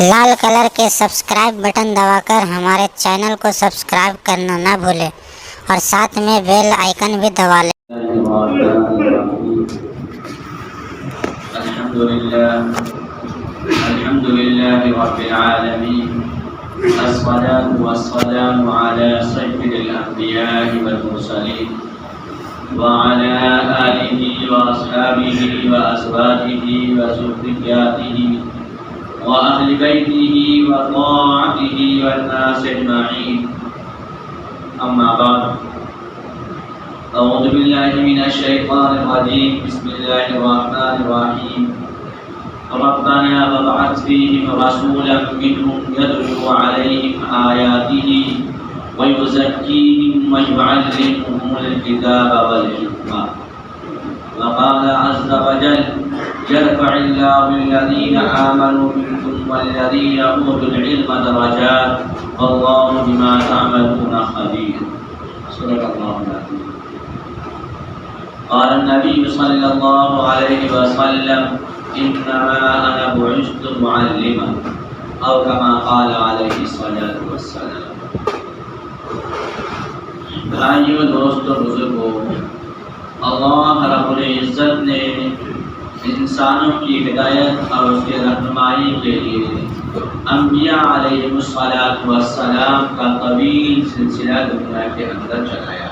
لال colour کے subscribe button دبا کر ہمارے چینل کو سبسکرائب کرنا نہ بھولیں اور ساتھ میں بیل آئیکن بھی دبا لیں۔ الحمد لله رب العالمين، الصلاة والسلام على سيد الأنبياء والمرسلين وعلى آله وأصحابه وأزواجه وذرياته وأهل بيته وطاعته والناس أجمعين. أما بعد، أعوذ بالله من الشيطان الرجيم. بسم الله الرحمن الرحيم. ربنا وابعث فيهم رسولا منهم يتلو عليهم آياته ويزكيهم ويعلمهم الكتاب والحكمة. وقال عز وجل: يرفع الله الذين آمنوا منكم والذين أوتوا العلم درجات والله بما تعملون خبير. صدق الله العظيم. قال النبي صلى الله عليه وسلم: انما انا بعثت معلما، او كما قال عليه الصلاة والسلام. بھائیو، دوستو، بزرگو، اللہ رب العزت نے انسانوں کی ہدایت اور اس کے رہنمائی کے لیے انبیاء علیہ السلام کا طویل سلسلہ دنیا کے اندر چلایا۔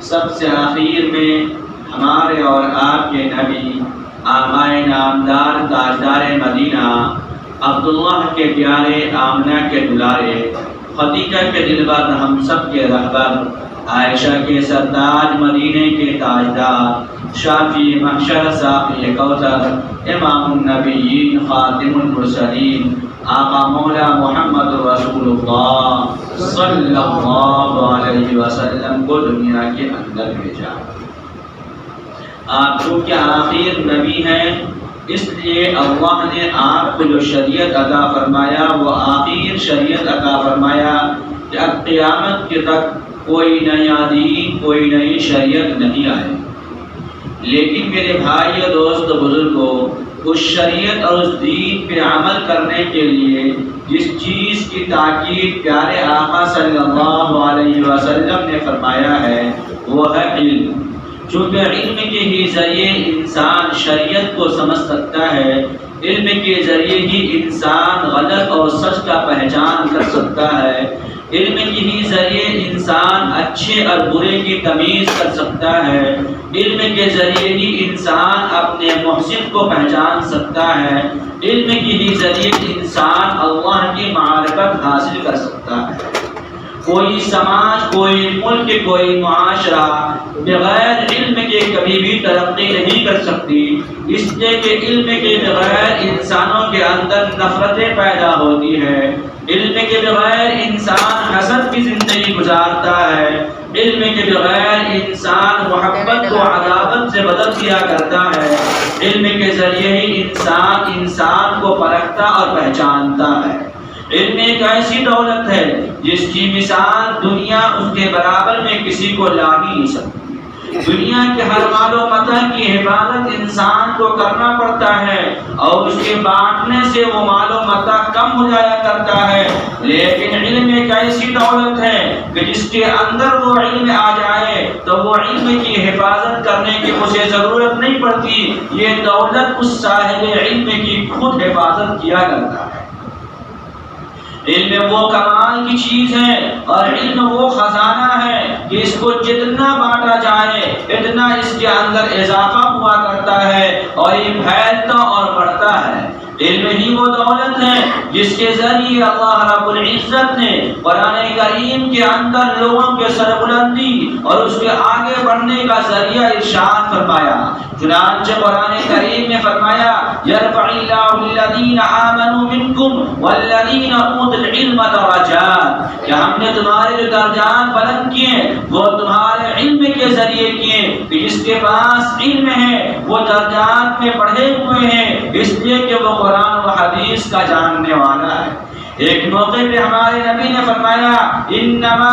سب سے آخر میں ہمارے اور آپ کے نبی، آقائے نامدار، تاجدار مدینہ، عبداللہ کے پیارے، آمنہ کے دلارے، خدیجہ کے دلبر، ہم سب کے رہبر، عائشہ کے سرتاج، مدینے کے تاجدار، شافی محشر، ساقی کوثر، امام النبیین، خاتم المرسلین، آقا مولا محمد رسول اللہ صلی اللہ علیہ وسلم کو دنیا کے اندر بھیجا۔ آپ جو کہ آخر نبی ہیں، اس لیے اللہ نے آپ کو جو شریعت عطا فرمایا وہ آخر شریعت عطا فرمایا کہ اب قیامت کے تک کوئی نیا دین، کوئی نئی شریعت نہیں آئے۔ لیکن میرے بھائی، دوست، بزرگوں، اس شریعت اور اس دین پہ عمل کرنے کے لیے جس چیز کی تاکید پیارے آقا صلی اللہ علیہ وسلم نے فرمایا ہے وہ ہے علم۔ چونکہ علم کے ہی ذریعے انسان شریعت کو سمجھ سکتا ہے، علم کے ذریعے ہی انسان غلط اور سچ کا پہچان کر سکتا ہے، علم کے ہی ذریعے انسان اچھے اور برے کی تمیز کر سکتا ہے، علم کے ذریعے ہی انسان اپنے محسن کو پہچان سکتا ہے، علم کے ہی ذریعے انسان اللہ کی معرفت حاصل کر سکتا ہے۔ کوئی سماج، کوئی ملک، کوئی معاشرہ بغیر علم کے کبھی بھی ترقی نہیں کر سکتی، اس لیے کہ علم کے بغیر انسانوں کے اندر نفرتیں پیدا ہوتی ہے، علم کے بغیر انسان حسد کی زندگی گزارتا ہے، علم کے بغیر انسان محبت کو عداوت سے بدل دیا کرتا ہے، علم کے ذریعے ہی انسان کو پرکھتا اور پہچانتا ہے۔ علم ایک ایسی دولت ہے جس کی مثال دنیا اس کے برابر میں کسی کو لا ہی نہیں سکتی۔ دنیا کے ہر مال و متاع کی حفاظت انسان کو کرنا پڑتا ہے اور اس کے بانٹنے سے وہ مال و متاع کم ہو جایا کرتا ہے، لیکن علم ایک ایسی دولت ہے کہ جس کے اندر وہ علم آ جائے تو وہ علم کی حفاظت کرنے کی اسے ضرورت نہیں پڑتی، یہ دولت اس صاحب علم کی خود حفاظت کیا کرتا ہے۔ علم وہ کمال کی چیز ہے اور علم وہ خزانہ ہے کہ اس کو جتنا بانٹا جائے اتنا اس کے اندر اضافہ ہوا کرتا ہے اور یہ پھیلتا اور بڑھتا ہے۔ علم ہی وہ دولت ہے جس کے ذریعے اللہ رب العزت نے قرآن کریم کے اندر لوگوں کے سربلندی اور اس کے آگے بڑھنے کا ذریعہ ارشاد فرمایا۔ چنانچہ قرآن کریم نے فرمایا: یرفع اللہ الذین آمنوا منکم والذین اوتوا العلم درجات، کہ ہم نے تمہارے جو درجات بلند کیے وہ تمہارے علم کے ذریعے کیے، کہ جس کے پاس علم ہے وہ درجات میں بڑھے ہوئے ہیں، اس لیے کہ وہ قرآن و حدیث کا جاننے والا ہے۔ ایک موقع پہ ہمارے نبی نے فرمایا انما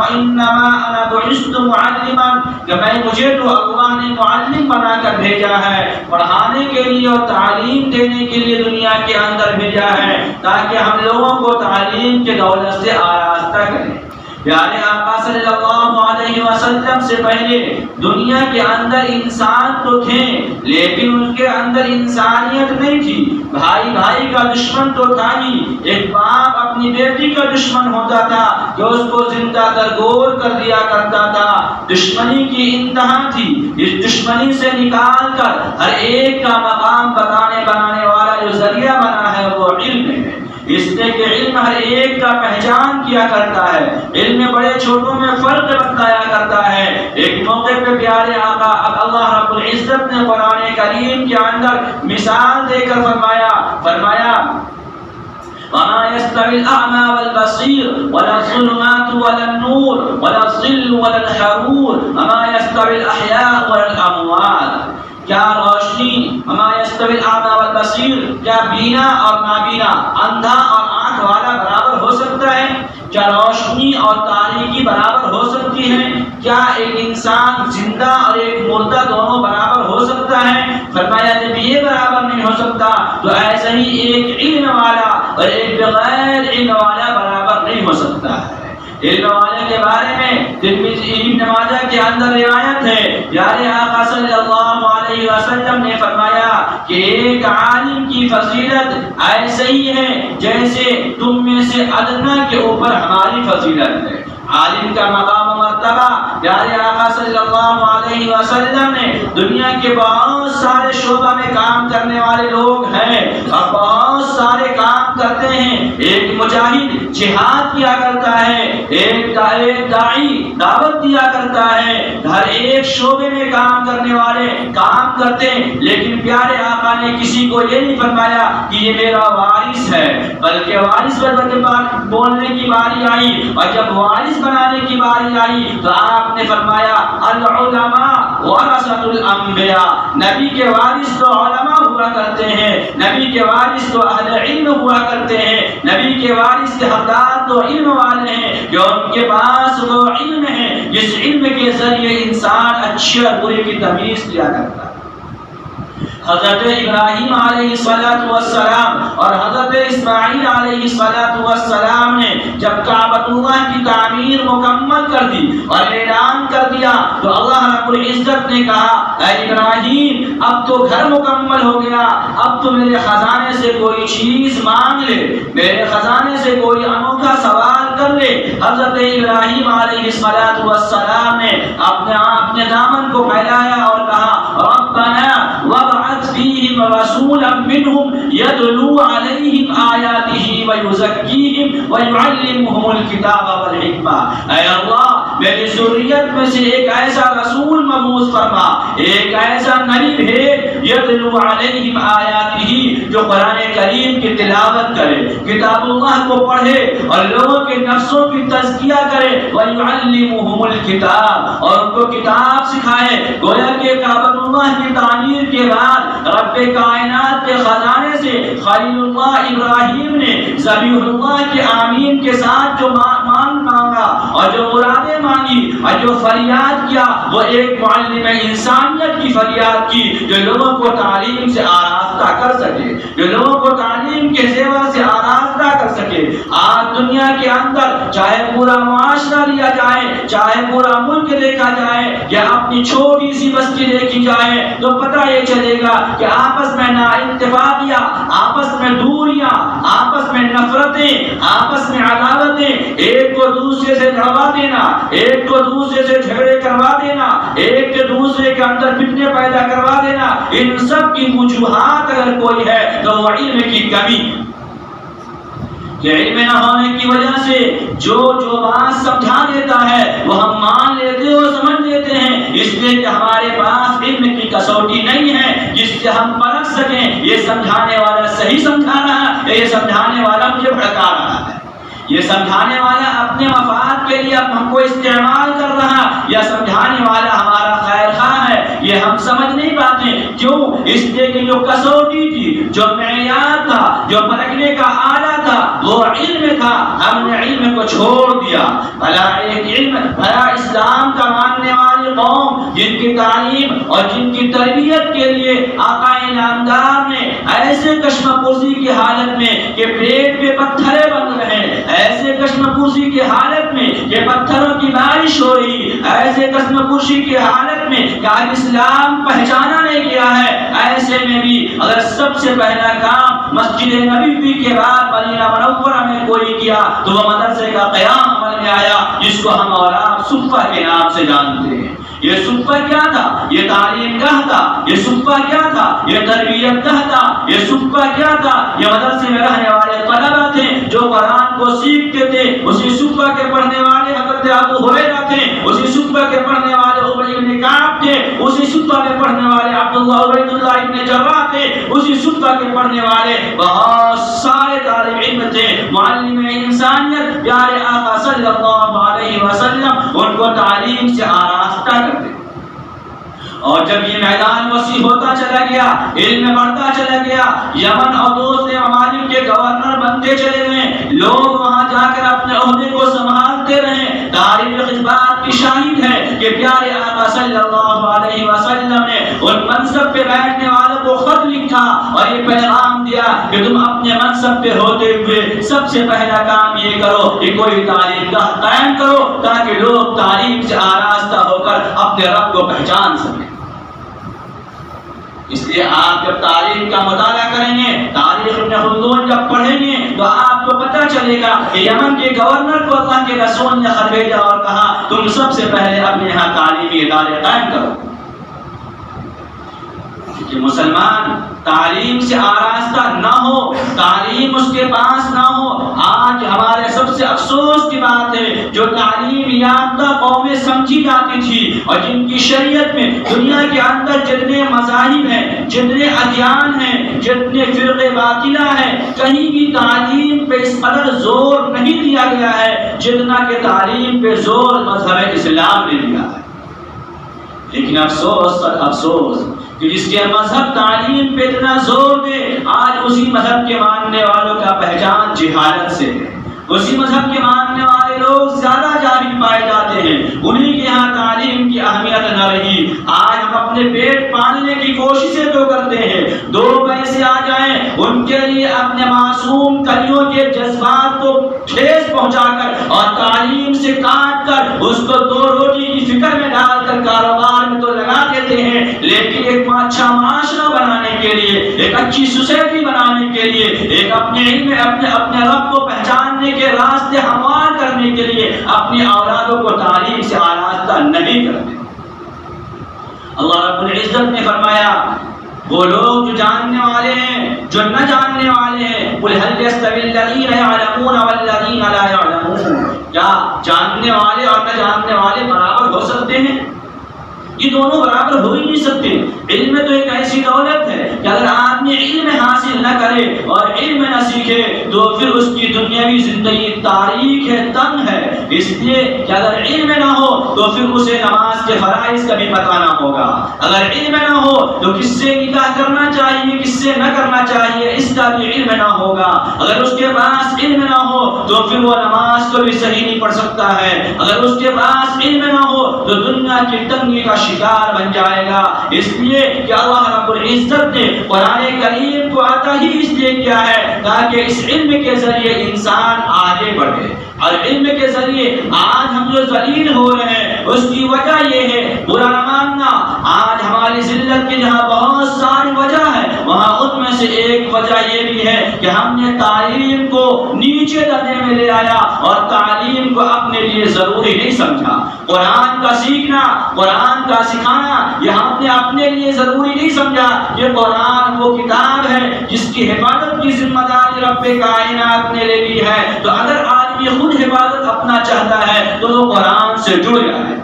انا بعثت معلما، کہ مجھے تو اللہ نے معلم بنا کر بھیجا ہے، پڑھانے کے لیے اور تعلیم دینے کے لیے دنیا کے اندر بھیجا ہے، تاکہ ہم لوگوں کو تعلیم کے دولت سے آراستہ کریں۔ پیارے آقا صلی اللہ علیہ وسلم سے پہلے دنیا کے اندر انسان تو تھے، لیکن ان کے اندر انسانیت نہیں تھی۔ بھائی بھائی کا دشمن تو تھا ہی، ایک باپ اپنی بیٹی کا دشمن ہوتا تھا کہ اس کو زندہ درگور کر دیا کرتا تھا۔ دشمنی کی انتہا تھی۔ اس دشمنی سے نکال کر ہر ایک کا مقام بنانے والا جو ذریعہ بنا ہے وہ علم ہے، اس لیے کہ علم ہر ایک کا پہچان کیا کرتا ہے، علم میں بڑے چھوٹوں میں فرق بتایا کرتا ہے۔ ایک موقع پہ پیارے آقا اللہ رب العزت نے قرآن کریم کے اندر مثال دے کر فرمایا وَمَا يَسْتَوِي الْأَعْمَى وَالْبَصِيرُ وَلَا الظُّلُمَاتُ وَلَا النُّورُ وَلَا الظِّلُّ وَلَا الْحَرُورُ وَمَا يَسْتَوِي الْأَحْيَاءُ وَلَا الْأَمْوَاتُ۔ کیا روشنی وَمَا يَسْتَوِي الْأَعْمَى وَالْبَصِيرُ، کیا بینا اور نابینا، اندھا اور آنکھ والا برابر ہو سکتا ہے؟ کیا روشنی اور تاریکی برابر ہو سکتی ہے؟ کیا ایک انسان زندہ اور ایک مردہ دونوں برابر ہو سکتا ہے؟ فرمایا جب یہ برابر نہیں ہو سکتا تو ایسا ہی ایک علم والا اور ایک بغیر علم والا برابر نہیں ہو سکتا ہے۔ علم والے کے بارے میں ابن ماجہ کے اندر روایت ہے، پیارے آقا صلی اللہ علیہ وسلم نے فرمایا کہ ایک عالم کی فضیلت ایسے ہی ہے جیسے تم میں سے ادنا کے اوپر ہماری فضیلت ہے۔ عالم کا مقام و مرتبہ پیارے آقا صلی اللہ علیہ وسلم نے دنیا کے بہت سارے شعبہ میں کام کرنے والے لوگ ہیں اور بہت سارے کام کرتے ہیں۔ ایک مجاہد جہاد کیا کرتا ہے، ایک داعی دعوت دیا کرتا ہے، ہر ایک شعبے میں کام کرنے والے کام کرتے ہیں، لیکن پیارے آقا نے کسی کو یہ نہیں فرمایا کہ یہ میرا وارث ہے، بلکہ وارث بولنے کی باری آئی اور جب وارث بنانے کی باری آئی تو آپ نے فرمایا العلماء ورثۃ الانبیاء، نبی کے وارث تو علماء ہوا کرتے ہیں، نبی کے وارث تو اہل علم ہوا کرتے ہیں، نبی کے وارث کے حقدار تو علم والے ہیں جو ان کے پاس وہ علم ہے جس علم کے ذریعے انسان اچھے اور برے کی تمیز کیا کرتا ہے۔ حضرت ابراہیم علیہ السلام اور حضرت اسماعیل علیہ السلام نے جب کعبۃ اللہ کی تعمیر مکمل کر دی اور اعلان کر دیا تو اللہ رب العزت نے کہا اے ابراہیم اب تو گھر مکمل ہو گیا، اب تو میرے خزانے سے کوئی چیز مانگ لے، میرے خزانے سے کوئی انوکھا سوال کر لے۔ حضرت ابراہیم علیہ السلام نے اپنے دامن کو پھیلایا اور کہا ربنا وابعث فيهم رسولا منهم يتلو عليهم آياته ويزكيهم ويعلمهم الكتاب والحكمة۔ اے اللہ میری ذریت میں سے ایک ایسا رسول مبعوث فرما، ایک ایسا نبی بھیج یتلو علیہم آیاتہ جو قرآن کریم کی تلاوت کرے، کتاب اللہ کو پڑھے اور لوگوں کے نفسوں کی تزکیہ کرے، ویعلمهم الکتاب اور ان کو کتاب سکھائے۔ گویا کہ کعبۃ اللہ کی تعمیر کے بعد رب کائنات کے خزانے سے خلیل اللہ ابراہیم نے ذبیح اللہ کے آمین کے ساتھ جو مانگا اور جو مرادیں مانگی اور جو فریاد کیا وہ ایک معلم انسانیت کی فریاد کی جو لوگوں کو تعلیم سے آراستہ کر سکے، جو لوگوں کو تعلیم کے زیور سے آراستہ کر سکے۔ آج دنیا کے اندر چاہے پورا معاشرہ لیا جائے، چاہے پورا ملک دیکھا جائے یا اپنی چھوٹی سی بستی دیکھی جائے تو پتہ یہ چلے گا کہ آپس میں نا اتفاقیاں، آپس میں دوریاں، آپس میں نفرتیں، آپس میں عداوتیں، ایک کو دوسرے سے لڑوا دینا، ایک کو دوسرے سے جھگڑے کروا دینا، ایک کے دوسرے کے اندر فتنے پیدا کروا دینا، ان سب کی وجوہات اگر کوئی ہے تو وہ علم کی کمی کہ علم نہ ہونے کی وجہ سے جو بات سمجھا دیتا ہے وہ ہم مان لیتے اور سمجھ لیتے ہیں، اس لیے کہ ہمارے پاس علم کی کسوٹی نہیں ہے جس سے ہم پرکھ سکیں یہ سمجھانے والا صحیح سمجھا رہا ہے، یہ سمجھانے والا مجھے بھڑکا رہا ہے، یہ سمجھانے والا اپنے مفاد کے لیے ہم کو استعمال کر رہا یا سمجھانے والا ہمارا خیر خواہ ہے، یہ ہم سمجھ نہیں پاتے۔ کیوں؟ اس لیے کہ جو کسوٹی تھی، جو معیار تھا، جو پرکھنے کا آلہ تھا؟ وہ علم تھا، ہم نے علم کو چھوڑ دیا۔ بھلا اسلام کا ماننے والی قوم جن کی تعلیم اور جن کی تربیت کے لیے آقا انعامدار نے ایسے کشمہ پرسی کی حالت میں کہ پیٹ پہ پتھرے بن رہے ہیں، ایسے کشمہ پرسی کی حالت میں کہ پتھروں کی بارش ہو رہی، ایسے کشمہ پرسی کی حالت میں کہ آج اسلام پہچانا نہیں گیا ہے، ایسے میں بھی اگر سب سے پہلا کام مسجد نبوی کے بعد مدینہ منورہ میں کوئی کیا تو وہ مدرسے کا قیام عمل میں آیا، جس کو ہم اور آپ صفہ کے نام سے جانتے ہیں۔ یہ صفہ کیا تھا؟ یہ تعلیم گاہ تھا۔ یہ صفہ کیا تھا؟ یہ تربیت گاہ تھا۔ یہ صفہ کیا تھا؟ یہ مدرسے میں رہنے والے طلبہ تھے جو قرآن کو سیکھتے تھے۔ اسی صفہ کے پڑھنے والے حضرت ابو ہریرہ تھے، اسی صفہ کے پڑھنے والے ابی بن کعب تھے، اسی صفہ کے پڑھنے والے عبداللہ عبید اللہ ابن جراح تھے، اسی صفہ کے پڑھنے والے بہت سارے طالب علم تھے۔ معلم انسانیت پیارے آقا صلی اللہ علیہ وسلم ان کو تعلیم سے آراستہ کرتے۔ اور جب یہ میدان وسیع ہوتا چلا گیا، علم بڑھتا چلا گیا، یمن اور دوسرے ممالک کے گورنر بنتے چلے گئے، لوگ وہاں جا کر اپنے عہدے کو سنبھالتے رہے۔ تاریخ اس بات کی شاہد ہے کہ پیارے آقا صلی اللہ علیہ وسلم نے ان منصب پہ بیٹھنے والوں کو خط لکھا اور یہ پیغام دیا کہ تم اپنے منصب پہ ہوتے ہوئے سب سے پہلا کام یہ کرو کہ کوئی تعلیم گاہ قائم کرو تاکہ لوگ تعلیم سے آراستہ ہو کر اپنے رب کو پہچان سکیں۔ اس لیے آپ جب تعلیم کا مطالعہ کریں گے، تاریخ ابن خلدون جب پڑھیں گے تو آپ کو پتہ چلے گا کہ یمن کے گورنر کو اللہ کے رسول نے خط بھیجا اور کہا تم سب سے پہلے اپنے یہاں تعلیمی ادارے قائم کرو۔ کہ مسلمان تعلیم سے آراستہ نہ ہو، تعلیم اس کے پاس نہ ہو، آج ہمارے سب سے افسوس کی بات ہے جو تعلیم یافتہ قومیں سمجھی جاتی تھی اور جن کی شریعت میں دنیا کے اندر جتنے مذاہب ہیں، جتنے ادیان ہیں، جتنے فرقے باطلہ ہیں، کہیں بھی تعلیم پہ اس قدر زور نہیں دیا گیا ہے جتنا کہ تعلیم پہ زور مذہب اسلام نے دیا ہے۔ لیکن افسوس پر افسوس کہ جس کے مذہب تعلیم پہ اتنا زور دے، آج اسی مذہب کے ماننے والوں کا پہچان جہالت سے ہے۔ اسی مذہب کے ماننے والے لوگ زیادہ جاہل پائے جاتے ہیں، انہی کے یہاں تعلیم کی اہمیت نہ رہی۔ آج ہم اپنے پیٹ پالنے کی کوششیں تو کرتے ہیں، دو پیسے آ جائیں ان کے لیے اپنے معصوم کلیوں کے جذبات کو ٹھیس پہنچا کر اور تعلیم سے کاٹ کر اس کو دو روٹی کی فکر میں ڈال کر کاروبار میں تو لگا دیتے ہیں، لیکن ایک اچھا معاشرہ بنانے کے لیے، ایک اچھی سوسائٹی بنانے کے لیے، ایک اپنے علم اپنے رب کو پہچاننے کے راستے ہموار کرنے کے لیے اپنی اولادوں کو تعلیم سے آراستہ نہیں کرتے۔ اللہ رب العزت نے فرمایا وہ لوگ جو جاننے والے ہیں، جو نہ جاننے والے ہیں، قل هل يستوي الذين يعلمون والذين لا يعلمون، کیا جاننے والے اور نہ جاننے والے برابر ہو سکتے ہیں؟ یہ دونوں برابر ہو ہی نہیں سکتے۔ علم تو ایک ایسی دولت ہے کہ اگر آدمی علم حاصل نہ کرے اور علم نہ سیکھے تو پھر اس کی دنیاوی زندگی تاریک ہے، تنگ ہے۔ اس لیے کہ اگر علم نہ ہو تو پھر اسے نماز کے فرائض کا بھی پتہ نہ ہوگا، اگر علم نہ ہو تو کس سے نکاح کرنا چاہیے کس سے نہ کرنا چاہیے اس کا بھی علم نہ ہوگا، اگر اس کے پاس علم نہ ہو تو پھر وہ نماز کو بھی صحیح نہیں پڑھ سکتا ہے، اگر اس کے پاس علم نہ ہو تو دنیا کی تنگی کا شکار بن جائے گا۔ اس لیے کہ اللہ رب العزت نے قرآن کریم کو عطا ہی اس لیے کیا ہے تاکہ اس علم کے ذریعے انسان آگے بڑھے، اور علم کے ذریعے آج ہم جو ذلیل ہو رہے ہیں اس کی وجہ یہ ہے، برا نہ ماننا، آج ہماری ذلت کی جہاں بہت ساری وجہ ہے وہاں ان میں سے ایک وجہ یہ بھی ہے کہ ہم نے تعلیم کو نیچے درجے میں لے آیا اور تعلیم کو اپنے لیے ضروری نہیں سمجھا۔ قرآن کا سیکھنا، قرآن کا سکھانا یہ ہم نے اپنے لیے ضروری نہیں سمجھا۔ یہ قرآن وہ کتاب ہے جس کی حفاظت کی ذمہ داری رب کائنات نے لے لی ہے، تو اگر آدمی خود حفاظت اپنا چاہتا ہے تو وہ قرآن سے جڑ جائے،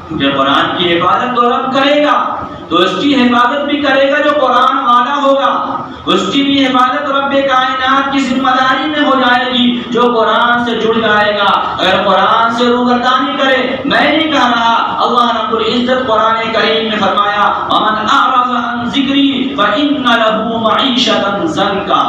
کیونکہ قرآن کی حفاظت تو رب کرے گا تو اس کی حفاظت بھی کرے گا جو قرآن والا ہوگا، اس کی بھی حفاظت رب کائنات کی ذمہ داری میں ہو جائے گی جو قرآن سے جڑ جائے گا۔ اگر قرآن سے روگردانی کرے، میں نہیں کہہ رہا، اللہ رب العزت قرآن کریم میں فرمایا وَمَنْ أَعْرَضَ عَنْ ذِكْرِي فَإِنَّ لَهُ مَعِيشَةً ضَنْكًا،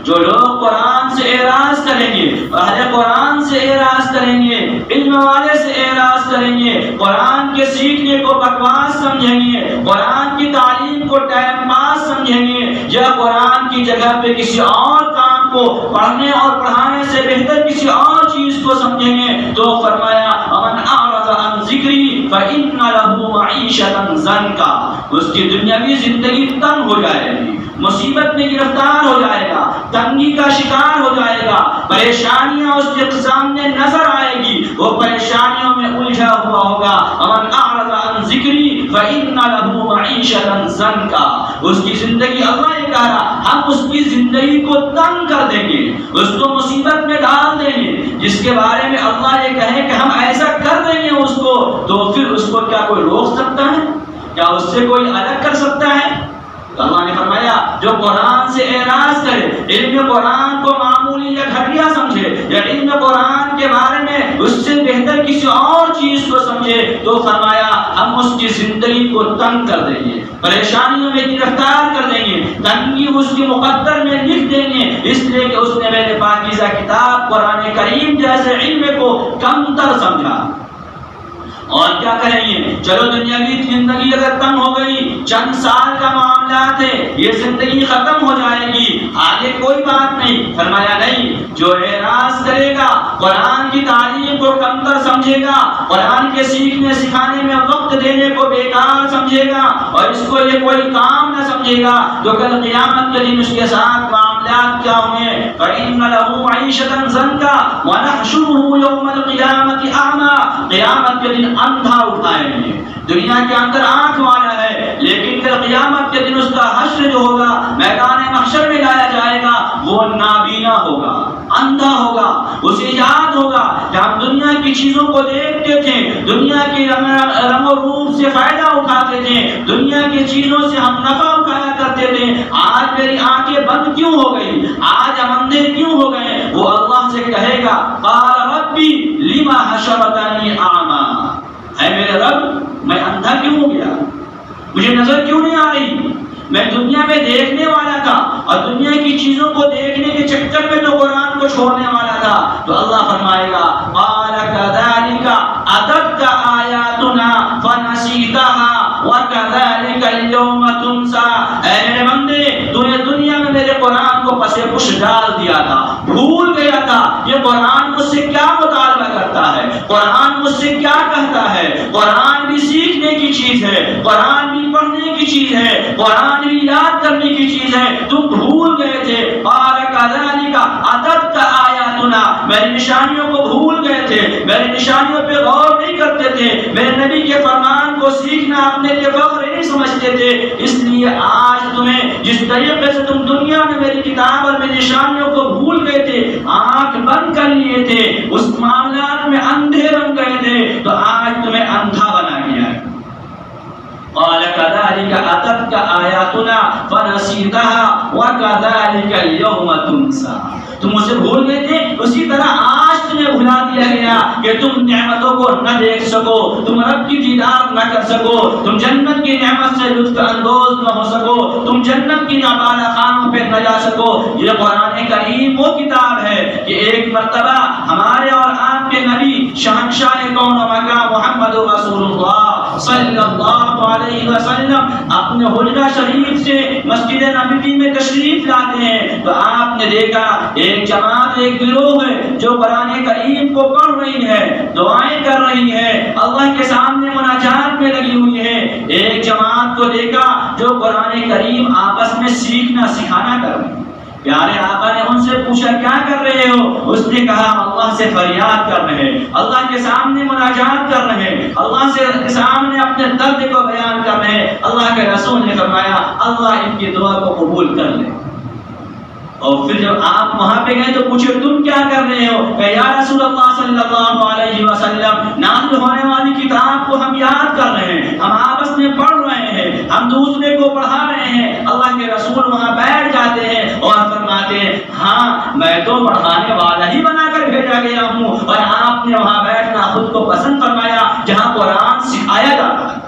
جو لوگ قرآن سے اعراض کریں گے، اہل قرآن سے اعراض کریں گے، علم والے سے اعراض کریں گے، قرآن کے سیکھنے کو بکواس سمجھیں گے، قرآن کی تعلیم کو ٹائم پاس سمجھیں گے، یا قرآن کی جگہ پہ کسی اور کام کو پڑھنے اور پڑھانے سے بہتر کسی اور چیز کو سمجھیں گے، تو فرمایا ومن اعرض عن ذکری فإن له معیشۃ ضنکا، اس کی دنیاوی زندگی تنگ ہو جائے گی، مصیبت میں گرفتار ہو جائے گا، تنگی کا شکار ہو جائے گا، پریشانیاں اس کے سامنے نظر آئے گی، وہ پریشانیوں میں الجھا ہوا ہوگا۔ ومن اعرض عن ذکری فإن له معیشۃ ضنکا، اس کی زندگی، اللہ یہ کہہ رہا ہم اس کی زندگی کو تنگ کر دیں گے، اس کو مصیبت میں ڈال دیں گے، جس کے بارے میں اللہ یہ کہے کہ ہم ایسا کر دیں گے اس کو، تو پھر اس کو کیا کوئی روک سکتا ہے؟ کیا اس سے کوئی الگ کر سکتا ہے؟ تو اللہ نے فرمایا جو قرآن سے اعراض کرے، علم قرآن کو معمولی یا گھٹیا سمجھے، یا علم قرآن کے بارے میں اس سے بہتر کسی اور چیز کو سمجھے، تو فرمایا ہم اس کی زندگی کو تنگ کر دیں گے، پریشانیوں میں گرفتار کر دیں گے، تنگی اس کے مقدر میں لکھ دیں گے، اس لیے کہ اس نے میرے پاکیزہ کتاب قرآن کریم جیسے علم کو کم تر سمجھا۔ اور کیا کریں گے؟ چلو دنیاوی زندگی اگر تنگ ہو گئی، چند سال کا معاملات ہے، یہ زندگی ختم ہو جائے گی، آگے کوئی بات نہیں۔ فرمایا نہیں، جو اعراض کرے گا، قرآن کی تعلیم کو کمتر سمجھے گا، قرآن کے سیکھنے سکھانے میں وقت دینے کو بیکار سمجھے گا، اور اس کو یہ کوئی کام نہ سمجھے گا، تو کل قیامت کے دن اس کے ساتھ معاملات کیا ہوں گے؟ فَإِنَّ لَهُ مَعِيشَةً ضَنكًا وَنَحْشُرُهُ يَوْمَ الْقِيَامَةِ أَعْمَىٰ، قیامت کے دن اندھا اٹھائیں گے۔ دنیا کے اندر آنکھ والا ہے، لیکن پھر قیامت کے دن اس کا حشر جو ہوگا، میدان محشر میں لایا جائے گا، وہ نابینا ہوگا، اندھا ہوگا۔ اسے یاد ہوگا کہ ہم دنیا کی چیزوں کو دیکھتے تھے، دنیا کی رنگ و روپ سے فائدہ اٹھاتے تھے، دنیا کی چیزوں سے ہم نفع اٹھایا کرتے تھے، آج میری آنکھیں بند کیوں ہو گئی، آج ہم اندھے کیوں ہو گئے؟ وہ اللہ سے کہے گا قال ربی لما حشرتنی اعمی، اے میرے رب میں اندھا کیوں ہو گیا، مجھے نظر کیوں نہیں آ رہی؟ میں دنیا میں دیکھنے والا تھا، اور دنیا کی چیزوں کو دیکھنے کے چکر میں تو قرآن کو چھوڑنے والا تھا۔ تو اللہ فرمائے گا قال كذلك أتتك آياتنا فنسيتها وكذلك اليوم تنسى، اے میرے بندے تو نے دنیا میں میرے قرآن کو پس پش ڈال دیا تھا، بھول گیا تھا، یہ قرآن مجھ سے کیا مطالبہ کرتا ہے، قرآن مجھ سے کیا کہتا ہے، قرآن بھی سیکھنے کی چیز ہے، قرآن بھی پڑھنے کی چیز ہے، قرآن بھی یاد کرنے کی چیز ہے، تم بھول گئے تھے۔ قال كذلك أتتك آياتنا، میری نشانیوں کو بھول گئے تھے، میری نشانیوں پہ غور نہیں کرتے تھے، میرے نبی کے فرمان کو سیکھنا اپنے لیے فخر نہیں سمجھتے تھے، اس لیے آج تمہیں جس طریقے سے تم دنیا میں میری کتاب اور میری نشانیوں کو بھول گئے تھے، آنکھ بند کر لیے تھے، اس معاملات میں اندھے بن گئے تھے، تو آج تمہیں اندھا بنا دیا ہے۔ قال كذلك أتتك آياتنا فنسيتها وكذلك اليوم تنسى، تم اسے بھول گئے تھے، اسی طرح آج تمہیں بھلا دیا گیا کہ تم نعمتوں کو نہ دیکھ سکو، تم رب کی دیدار نہ کر سکو، تم جنت کی نعمت سے لطف اندوز نہ ہو سکو، تم جنت کی نابالا خانوں پہ نہ جا سکو۔ یہ قرآن کریم وہ کتاب ہے کہ ایک مرتبہ ہمارے اور آپ کے نبی شہنشاہ کون و مکان محمد رسول اللہ صلی اللہ علیہ وسلم اپنے حجرہ شریف سے مسجد نبوی میں تشریف لاتے ہیں، تو آپ نے دیکھا ایک جماعت، ایک گروہ ہے جو قرآن کریم کو پڑھ رہی ہے، دعائیں کر رہی ہے، اللہ کے سامنے مناجات میں لگی ہوئی ہے۔ ایک جماعت کو دیکھا جو قرآن کریم آپس میں سیکھنا سکھانا کر رہی ہے۔ پیارے آقا نے ان سے پوچھا کیا کر رہے ہو؟ اس نے کہا ہم اللہ سے فریاد کر رہے ہیں، اللہ کے سامنے مناجات کر رہے ہیں، اللہ کے سامنے اپنے درد کو بیان کر رہے ہیں۔ اللہ کے رسول نے فرمایا اللہ ان کی دعا کو قبول کر لے۔ اور پھر جب آپ وہاں پہ گئے تو پوچھے تم کیا کر رہے ہو؟ کہ یا رسول اللہ صلی اللہ علیہ وسلم نازل ہونے والی کتاب کو ہم یاد کر رہے ہیں، ہم آپس میں پڑھ رہے ہیں، ہم دوسرے کو پڑھا رہے ہیں۔ اللہ کے رسول وہاں بیٹھ جاتے ہیں اور فرماتے ہیں ہاں میں تو پڑھانے والا ہی بنا کر بھیجا گیا ہوں، اور آپ نے وہاں بیٹھنا خود کو پسند فرمایا جہاں قرآن سکھایا جاتا ہے۔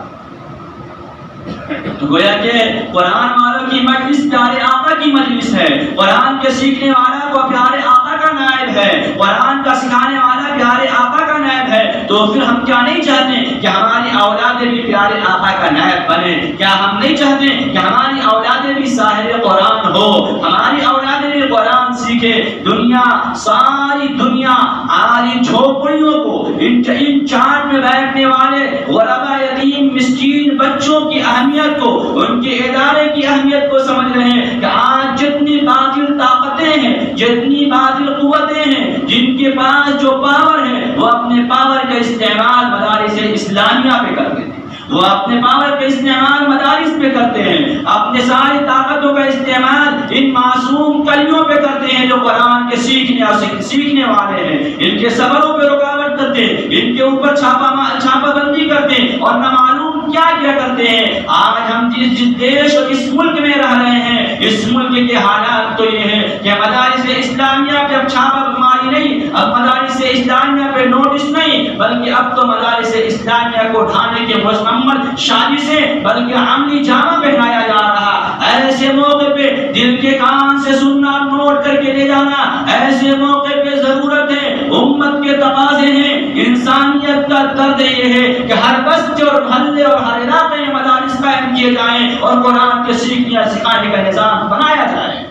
تو گویا کہ قرآن والوں کی مجلس پیارے آقا کی مجلس ہے، قرآن کے سیکھنے والا کو پیارے آقا کا نائب ہے، قرآن کا سکھانے والا پیارے آقا کا نائب ہے۔ تو پھر ہم کیا نہیں چاہتے کہ ہماری اولادیں بھی پیارے آقا کا نائب بنے؟ کیا ہم نہیں چاہتے کہ ہماری اولادیں بھی صاحب قرآن ہو، ہماری اولادیں بھی قرآن سیکھے؟ دنیا، ساری دنیا عالی جھوپڑیوں کو، ان چارٹ میں بیٹھنے والے غربا، یتیم، مسکین بچوں کی اہمیت کو، ان کے ادارے کی اہمیت کو سمجھ رہے ہیں کہ آج جتنی باطل طاقتیں ہیں، جتنی باطل قوتیں ہیں، جن کے پاس جو پاور ہے، وہ اپنے پاور کا استعمال مدارس اسلامیہ پہ کرتے ہیں، وہ اپنے پاور کا استعمال مدارس پہ کرتے ہیں، اپنے ساری طاقتوں کا استعمال ان معصوم کلیوں پہ کرتے ہیں جو قرآن کے سیکھنے والے ہیں، ان کے صبروں پہ رکاوٹ کرتے ہیں، ان کے اوپر چھاپا بندی کرتے ہیں، اور نہ معلوم کیا کرتے ہیں۔ آج ہم جس دیش اور اس ملک میں رہ رہے ہیں، اس ملک کے حالات تو یہ ہے کہ مدارس اسلامیہ پہ اب چھاپا ماری نہیں، اب مدارس اسلامیہ پہ نوٹس نہیں، بلکہ اب تو مدارس اسلامیہ کو ڈھانے کے مکمل سازشیں، بلکہ عملی جامہ پہنایا جا رہا۔ ایسے موقع پہ دل کے کان سے سننا، نوٹ کر کے لے جانا، ایسے موقع پہ ضرورت ہے، امت کے تقاضے ہیں، انسانیت کا درد یہ ہے کہ ہر بستی اور محلے اور ہر علاقے میں مدارس قائم کیے جائیں اور قرآن کے سیکھنے سکھانے کا نظام بنایا جائے۔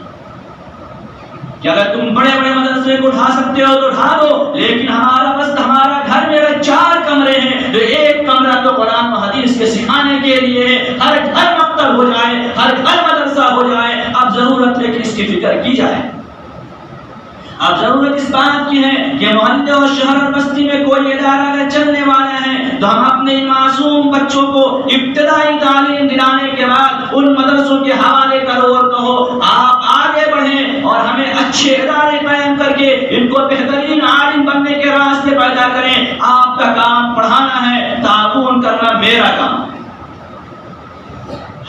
کہ اگر تم بڑے بڑے مدرسے کو اٹھا سکتے ہو تو اٹھا دو، لیکن ہمارا گھر میں 4 کمرے ہیں، تو ایک کمرہ تو قرآن و حدیث کے سکھانے کے لیے ہے، ہر گھر مکتب ہو جائے، ہر گھر مدرسہ ہو جائے۔ اب ضرورت ہے کہ اس کی فکر کی جائے۔ اب ضرورت اس بات کی ہے کہ محلے اور شہر اور بستی میں کوئی ادارہ اگر چلنے والا ہے تو ہم اپنے معصوم بچوں کو ابتدائی تعلیم دلانے کے بعد ان مدرسوں کے حوالے کرو اور کہو آپ آگے بڑھیں اور ہمیں اچھے ادارے قائم کر کے ان کو بہترین عالم بننے کے راستے پیدا کریں۔ آپ کا کام پڑھانا ہے، تعاون کرنا میرا کام ہے۔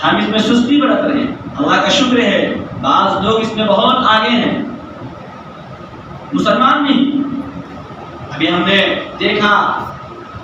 ہم اس میں سستی برت رہے ہیں، اللہ کا شکر ہے بعض لوگ اس میں بہت آگے ہیں، مسلمان نہیں۔ ابھی ہم نے دیکھا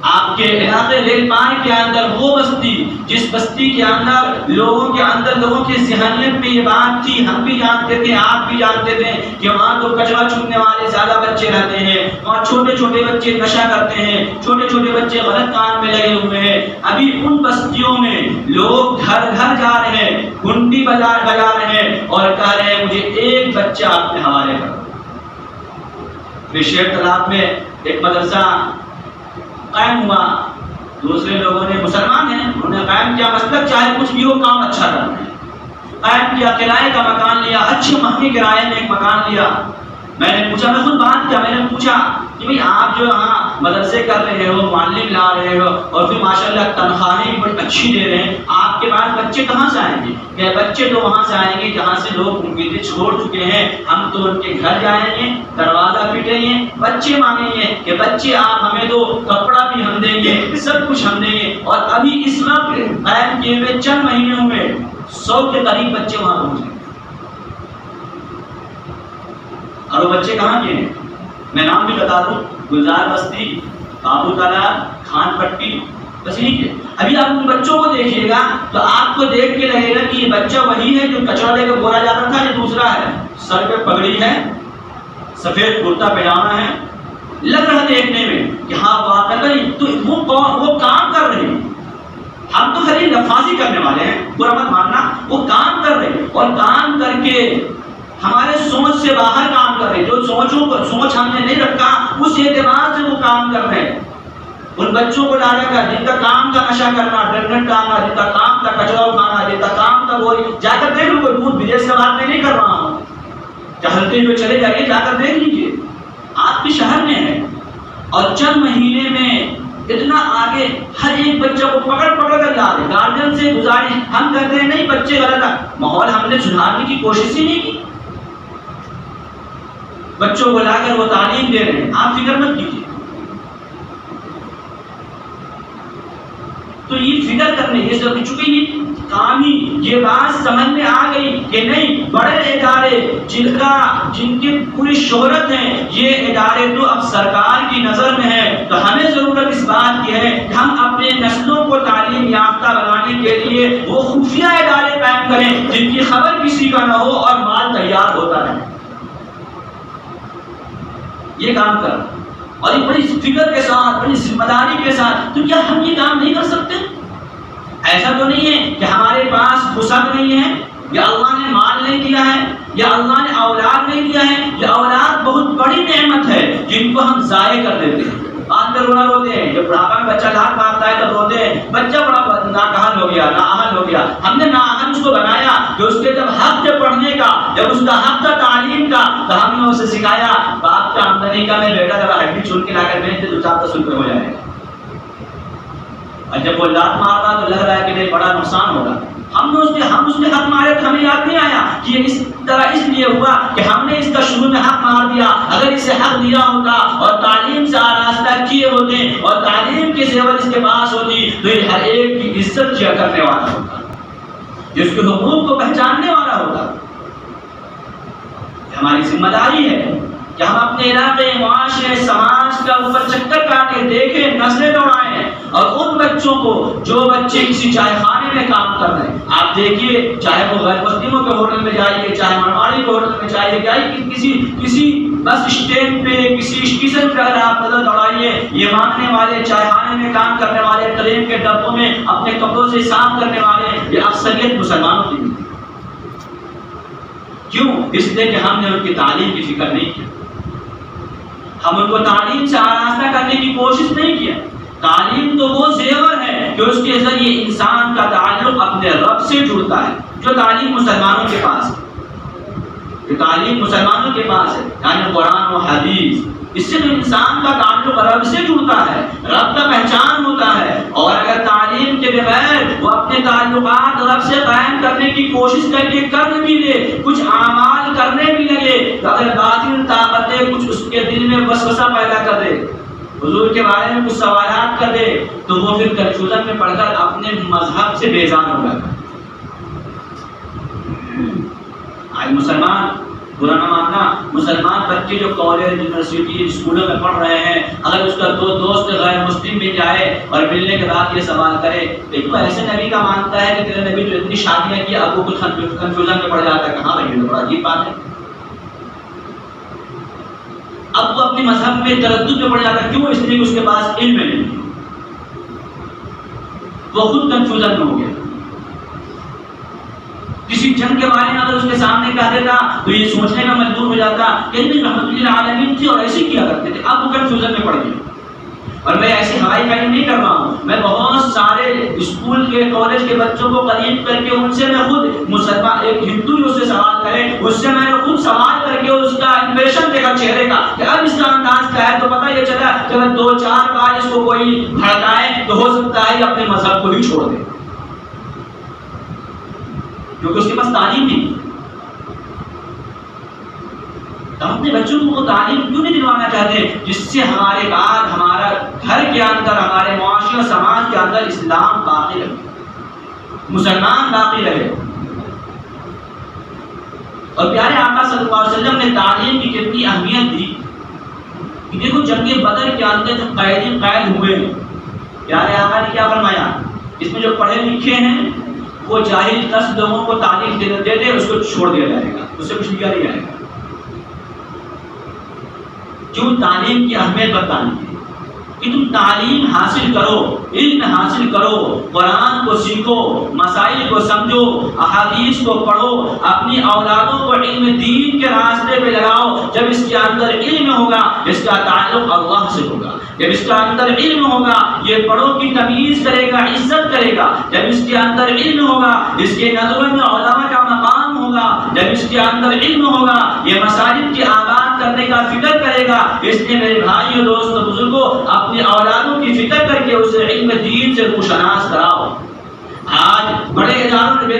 آپ کے علاقے ریل پائے کے اندر وہ بستی، جس بستی کے اندر لوگوں کے ذہنیت میں یہ بات تھی، ہم بھی جانتے تھے، آپ بھی جانتے تھے کہ وہاں تو کچرا چننے والے زیادہ بچے رہتے ہیں، وہاں چھوٹے چھوٹے بچے نشہ کرتے ہیں، چھوٹے چھوٹے بچے غلط کام میں لگے ہوئے ہیں۔ ابھی ان بستیوں میں لوگ گھر گھر جا رہے ہیں، گھنٹی بجا رہے ہیں اور کہہ رہے ہیں مجھے ایک بچہ اپنے حوالے کرو۔ شیر تالاب میں ایک مدرسہ قائم ہوا، دوسرے لوگوں نے، مسلمان ہیں، انہوں نے قائم کیا، مسلک چاہے کچھ بھی ہو، کام اچھا کرنا ہے، قائم کیا، کرائے کا مکان لیا، اچھے مہنگے کرائے میں ایک مکان لیا۔ میں نے پوچھا، میں خود بات کیا، میں نے پوچھا کہ بھئی آپ جو یہاں مدرسے کر رہے ہو، معلم لا رہے ہو اور پھر ماشاءاللہ تنخواہیں بھی بڑی اچھی دے رہے ہیں، آپ کے پاس بچے کہاں سے آئیں گے؟ کہ بچے تو وہاں سے آئیں گے جہاں سے لوگ امیدیں چھوڑ چکے ہیں، ہم تو ان کے گھر جائیں گے، دروازہ پیٹیں گے، بچے مانگیں گے کہ بچے آپ ہمیں دو، کپڑا بھی ہم دیں گے، سب کچھ ہم دیں گے۔ اور ابھی اس وقت قائم کیے ہوئے چند مہینے ہوئے 100 کے قریب بچے وہاں پہنچے، اور وہ بچے کہاں کے ہیں؟ میں نام بھی بتا دوں، گلزار بستی، بابو تالاب، خان پٹی، بس یہی ہے۔ ابھی آپ ان بچوں کو دیکھیے گا تو آپ کو دیکھ کے لگے گا کہ یہ بچہ وہی ہے جو کچرا لے کر بولا جاتا تھا، یہ دوسرا ہے، سر پہ پگڑی ہے، سفید کرتا پجامہ ہے، لگ رہا دیکھنے میں کہ ہاں واقعی تو وہ کام کر رہے ہیں۔ ہم تو خالی لفاظی کرنے والے ہیں، برا مت ماننا، وہ کام کر رہے ہیں اور کام کر کے ہمارے سوچ سے باہر کام کر رہے ہیں، جو سوچ ہم نے نہیں رکھا اس اعتبار سے وہ کام کر رہے ہیں۔ ان بچوں کو لایا گیا جن کا کام کا نشہ کرنا، ڈرگن ڈالنا، جن کا کام کا کچرا اٹھانا، جن کا کام کا گولی، جا کر دیکھ لو، کوئی دور بدیش کا بات میں نہیں کر رہا ہوں، ٹہلتے ہوئے چلے جائیے، جا کر دیکھ لیجیے، آپ کے شہر میں ہے۔ اور چند مہینے میں اتنا آگے، ہر ایک بچہ کو پکڑ کر لا دے، گارجن سے گزارش، ہم کہتے ہیں نہیں بچے غلط ہے، ماحول ہم نے سدھارنے کی کوشش ہی نہیں کی، بچوں کو لا کر وہ تعلیم دے رہے ہیں، آپ فکر مت کیجیے۔ تو یہ فکر کرنے یہ سب، چونکہ یہ خامی یہ بات سمجھ میں آ گئی کہ نہیں، بڑے ادارے جن کی پوری شہرت ہے، یہ ادارے تو اب سرکار کی نظر میں ہے، تو ہمیں ضرورت اس بات کی ہے کہ ہم اپنے نسلوں کو تعلیم یافتہ بنانے کے لیے وہ خفیہ ادارے قائم کریں جن کی خبر کسی کا نہ ہو اور مال تیار ہوتا رہے۔ یہ کام کر، اور ایک بڑی فکر کے ساتھ، بڑی ذمہ داری کے ساتھ، تو کیا ہم یہ کام نہیں کر سکتے؟ ایسا تو نہیں ہے کہ ہمارے پاس وسعت نہیں ہے، یا اللہ نے مال نہیں دیا ہے، یا اللہ نے اولاد نہیں دیا ہے۔ یہ اولاد بہت بڑی نعمت ہے جن کو ہم ضائع کر دیتے ہیں۔ آج کل روتے ہیں، جب بڑھاپا میں بچہ لاکھ مارتا ہے تو روتے ہیں، بچہ بڑا نااہل ہو گیا، نااہل ہو گیا۔ ہم نے نااہل اس کو بنایا کہ اس کے جب حق تھا پڑھنے کا، جب اس کا حق تھا تعلیم کا، تو ہم نے اسے سکھایا باپ کا آمدنی کا میں بیٹا ذرا ہڈی چھوڑ کے لا کر بیچ دے تو 4-10 روپے ہو جائے گا۔ اور جب وہ لات مارتا تو لگ رہا ہے کہ نہیں بڑا نقصان ہوگا۔ ہم اس نے حق مارے تو ہمیں یاد نہیں آیا کہ یہ اس طرح اس لیے ہوا کہ ہم نے اس کا شروع میں حق مار دیا۔ اگر اسے حق دیا ہوتا اور تعلیم سے آراستہ کیے ہوتے اور تعلیم کے زیور اس کے پاس ہوتی تو یہ ہر ایک کی عزت کیا کرنے والا ہوتا، جس کے حقوق کو پہچاننے والا ہوتا۔ ہماری ذمہ داری ہے کہ ہم اپنے علاقے، معاشرے، سماج کا اوپر چکر کاٹے دیکھیں، نسلیں دوڑائیں، اور ان بچوں کو جو بچے کسی چائے خانے میں کام کر رہے ہیں، آپ دیکھیے چاہے وہ غیر مسلموں کے ہوٹل میں جائیے، چاہے مرواڑی کے ہوٹل میں جائیے، کسی بس اسٹینڈ پہ، کسی اسٹیشن پہ اگر آپ نظر دوڑائیے، یہ مانگنے والے، چائے خانے میں کام کرنے والے، ٹرین کے ڈبوں میں اپنے کپڑوں سے صاف کرنے والے، یہ اکثریت مسلمانوں کی ہے۔ کیوں؟ اس لیے کہ ہم نے ان کی تعلیم کی فکر نہیں کی، ہم ان کو تعلیم سے آراستہ کرنے کی کوشش نہیں کیا۔ تعلیم تو وہ زیور ہے کہ اس کے ذریعے انسان کا تعلق اپنے رب سے جڑتا ہے۔ جو تعلیم مسلمانوں کے پاس ہے، جو تعلیم مسلمانوں کے پاس ہے، یعنی قرآن و حدیث، اس سے تو انسان کا تعلق رب سے جڑتا ہے، رب کا پہچان ہوتا ہے۔ اور اگر تعلیم کے بغیر وہ اپنے تعلقات رب سے قائم کرنے کی کوشش کر کے کر بھی لے، کچھ اعمال کرنے بھی لگے، تو اگر باطل طاقتیں کچھ اس کے دل میں وسوسہ پیدا کر دے، حضور کے بارے میں کچھ سوالات کر دے، تو وہ پھر کنفیوژن میں پڑ کر اپنے مذہب سے بیزار ہو گیا۔ آج مسلمان، برا نہ ماننا، مسلمان بچے جو کالج، یونیورسٹی، اسکولوں میں پڑھ رہے ہیں، اگر اس کا دو دوست غیر مسلم مل جائے اور ملنے کے بعد یہ سوال کرے کہ تو ایسے نبی کا مانتا ہے کہ تیرے نبی تو اتنی شادیاں کی، اب وہ کچھ کنفیوژن میں پڑ جاتا ہے، کہاں بھائی یہ بڑا عجیب بات ہے۔ اب وہ اپنے مذہب میں تردد میں پڑ جاتا ہے، کیوں؟ اس لیے کہ اس کے پاس علم نہیں، وہ خود کنفیوژن میں ہو گیا۔ کسی جنگ کے بارے میں اگر اس کے سامنے کہہ دیتا تو یہ سوچنے میں مجبور ہو جاتا کہ نہیں رحمت للعالمین تھی اور ایسے کیا کرتے تھے، اب وہ کنفیوژن میں پڑ گیا۔ اور میں ایسی ہوائی فائرنگ نہیں کر رہا ہوں، میں بہت سارے اسکول کے، کالج کے بچوں کو قریب کر کے ان سے میں خود مسلمان، ایک ہندو جو سے سوال کرے اس سے میں نے خود سوال کر کے اس کا امپریشن دیکھا چہرے کا کہ اب اس کا انداز کیا ہے، تو پتہ یہ چلا کہ اگر 2-4 بار اس کو کوئی بھڑکائے تو ہو سکتا ہے یہ اپنے مذہب کو ہی چھوڑ دے، کیونکہ اس کے پاس تعلیم نہیں۔ ہم اپنے بچوں کو وہ تعلیم کیوں نہیں دلوانا چاہتے جس سے ہمارے بعد ہمارا گھر کے اندر، ہمارے معاشرے اور سماج کے اندر اسلام باقی رہے، مسلمان باقی رہے۔ اور پیارے آقا صلی اللہ علیہ وسلم نے تعلیم کی کتنی اہمیت دی کہ دیکھو جنگ بدر کے اندر جو قیدی قید ہوئے ہیں، پیارے آقا نے کیا فرمایا، اس میں جو پڑھے لکھے ہیں وہ جاہل 10 لوگوں کو تعلیم دے دے، اس کو چھوڑ دیا جائے گا، اس سے کچھ لیا نہیں جائے گا۔ کیوں؟ تعلیم کی اہمیت بتانی ہے کہ تم تعلیم حاصل کرو، علم حاصل کرو، قرآن کو سیکھو، مسائل کو سمجھو، احادیث کو پڑھو، اپنی اولادوں کو علم دین کے راستے پہ لگاؤ۔ جب اس کے اندر علم ہوگا، اس کا تعلق اللہ سے ہوگا۔ جب اس کے اندر علم ہوگا، یہ بڑوں کی تمیز کرے گا، عزت کرے گا۔ جب اس کے اندر علم ہوگا، اس کے نظروں میں علماء کا مقام ہوگا۔ جب اس کے اندر علم ہوگا، یہ مساجد کی آباد کرنے کا فکر کرے گا۔ اس لیے میرے بھائیوں، دوستوں، بزرگوں، اپنی اولادوں کی فکر کر کے اسے علم دین سے روشناس کراؤ۔ آج بڑے ادارے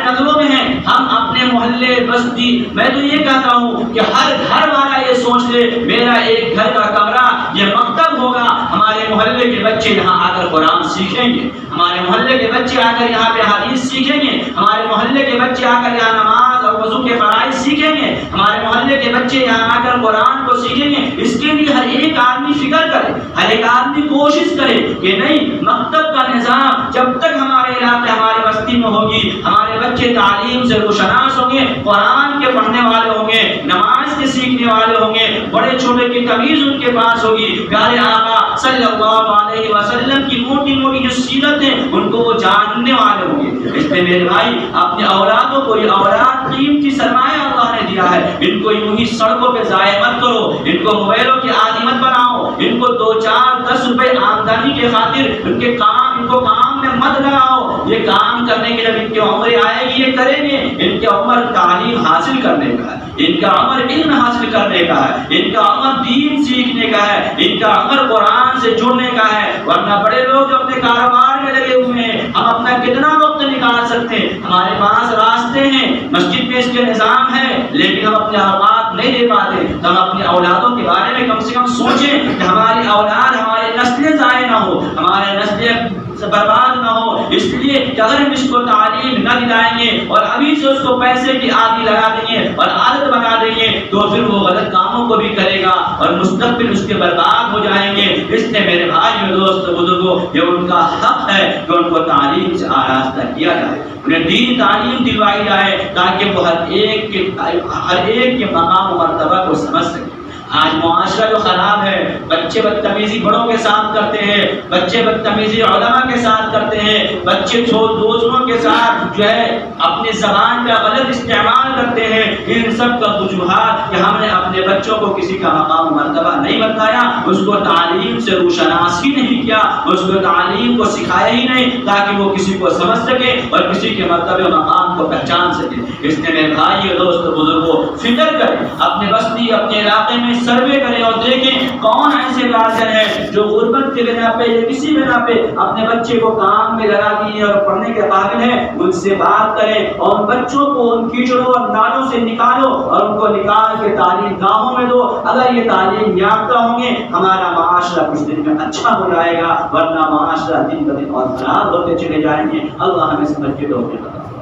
نظروں میں ہیں، ہم اپنے محلے، بستی، میں تو یہ کہتا ہوں کہ ہر گھر والا یہ سوچ لے میرا ایک گھر کا کمرہ یہ مکتب ہوگا، ہمارے محلے کے بچے یہاں آ کر قرآن سیکھیں گے، ہمارے محلے کے بچے آ کر یہاں پہ حدیث سیکھیں گے، ہمارے محلے کے بچے آ کر یہاں نماز اور وضو کے فرائض سیکھیں گے، ہمارے محلے کے بچے یہاں آ کر قرآن کو سیکھیں گے۔ اس کے لیے ہر ایک آدمی فکر کرے، ہر ایک آدمی کوشش کرے کہ نہیں، مکتب کا نظام جب تک ہمارے علاقے ہمارے بستی میں ہوگی، ہمارے بچے تعلیم سے روشناس ہوں گے، قرآن کے پڑھنے والے ہوں گے، نماز کے سیکھنے والے ہوں گے، بڑے چھوٹے کی تمیز ان کے پاس ہوگی، پیارے آقا صلی اللہ علیہ وسلم کی موٹی موٹی جو سیرت ہے ان کو وہ جاننے والے ہوں گے۔ اس لیے میرے بھائی اپنے اولادوں کو، یہ اولاد قیمتی سرمایہ اللہ نے دیا ہے، ان کو یوں ہی سڑکوں پہ ضائع مت کرو، ان کو موبائلوں کی عادی مت بناؤ، ان کو 2 4 10 روپے آمدنی کے خاطر ان کو کام میں مت لگاؤ۔ یہ کام کرنے کے جب ان کی عمر آئے گی یہ کریں گے، ان کی عمر تعلیم حاصل کرنے کا ہے، ان کا عمر علم حاصل کرنے کا ہے، ان کا عمر دین سیکھنے کا ہے، ان کا عمر قرآن سے جڑنے کا ہے۔ ورنہ بڑے لوگ جو اپنے کاروبار میں لگے ہوئے ہیں، ہم اپنا کتنا وقت نکال سکتے ہیں، ہمارے پاس راستے ہیں، مسجد میں اس کے نظام ہے، لیکن ہم اپنے اوقات نہیں دے پاتے۔ تو ہم اپنے اولادوں کے بارے میں کم سے کم سوچیں کہ ہماری اولاد، ہماری نسلیں ضائع نہ ہو، ہمارے نسلیں برباد نہ ہو۔ اس لیے کہ اگر ہم اس کو تعلیم نہ دلائیں گے اور ابھی سے اس کو پیسے کی عادی لگا دیں گے اور عادت بنا دیں گے تو پھر وہ غلط کاموں کو بھی کرے گا اور مستقبل اس کے برباد ہو جائیں گے۔ اس لیے میرے بھائی اور دوست بزرگوں، یہ ان کا حق ہے کہ ان کو تعلیم سے آراستہ کیا جائے، انہیں دین تعلیم دلوائی جائے تاکہ وہ ہر ایک کے مقام و مرتبہ کو سمجھ سکے۔ آج معاشرہ جو خراب ہے، بچے بدتمیزی بڑوں کے ساتھ کرتے ہیں، بچے بدتمیزی علماء کے ساتھ کرتے ہیں، بچے دوستوں کے ساتھ جو ہے اپنی زبان کا غلط استعمال کرتے ہیں۔ ان سب کا وجوہات کہ ہم نے اپنے بچوں کو کسی کا مقام و مرتبہ نہیں بتایا، اس کو تعلیم سے روشناس ہی نہیں کیا، اس کو تعلیم کو سکھایا ہی نہیں تاکہ وہ کسی کو سمجھ سکے اور کسی کے مرتبہ مقام کو پہچان سکے۔ اس لیے میرے بھائی اور دوست بزرگوں، فکر کریں، اپنے بستی اپنے علاقے میں سروے کریں اور دیکھیں کون ایسے گارجن ہیں جو غربت کے بنا پہ یا کسی بنا پہ اپنے بچے کو کام میں لگا دیے اور پڑھنے کے قابل ہیں، ان سے بات کریں اور ان بچوں کو ان کیچڑوں اور نالوں سے نکالو اور ان کو نکال کے تعلیم گاہوں میں دو۔ اگر یہ تعلیم یافتہ ہوں گے ہمارا معاشرہ کچھ دن میں اچھا ہو جائے گا، ورنہ معاشرہ دن بدن اور خراب ہوتے چلے جائیں گے۔ اللہ ہمیں سمجھ کے توفیق عطا